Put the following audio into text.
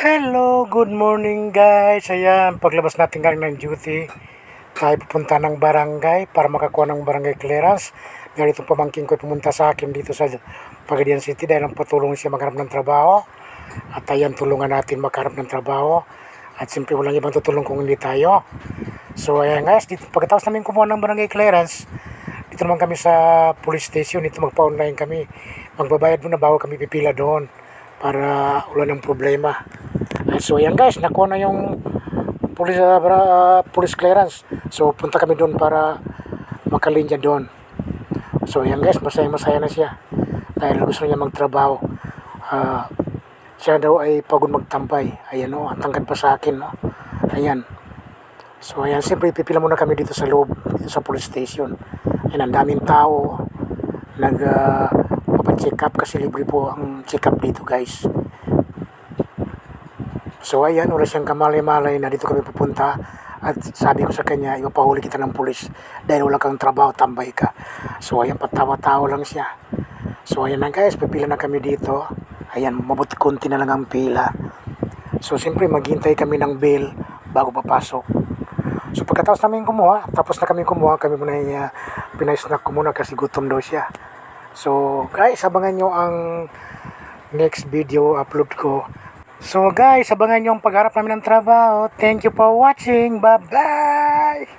Hello, good morning guys. Ayan, paglabas natin galing ng duty, tayo pupunta ng barangay para makakuha ng barangay clearance. Dahil itong pamangkin ko pumunta sa akin dito sa Pagadian City dahil ang patulong siya maghanap ng trabaho. At ayan, tulungan natin maghanap ng trabaho. At siyempre walang ibang tutulong kung hindi tayo. So ayan guys, dito, pagkatapos namin kumuha ng barangay clearance, dito naman kami sa police station. Dito magpa-online kami. Magbabayad muna bago kami pipila doon para wala ng problema. So ayan guys, nakuha na yung police clearance. So punta kami doon para makalinya doon. So ayan guys, masaya na siya dahil gusto niya magtrabaho. Siya daw ay pagod magtampay. Ayan o, ang tangkad pa sa akin. No? Ayan. So ayan, siyempre pipila muna kami dito sa loob, dito sa police station. Ayan, ang daming tao check up kasi libre po ang check up dito guys. So ayan, wala siyang kamalay-malay na dito kami pupunta. At sabi ko sa kanya, ipapahuli kita ng pulis dahil wala kang trabaho, tambay ka. So ayan, patawa-tawa lang siya. So ayan na guys, pipila na kami dito. Ayan, mabuti konti na lang ang pila. So siyempre maghintay kami ng bill bago papasok. So pagkatapos namin kumuha, kami muna pinay-snack ko muna kasi gutom daw siya. So guys, abangan nyo ang next video upload ko. So guys, abangan nyo ang pagharap namin ng trabaho. Thank you for watching. Bye bye!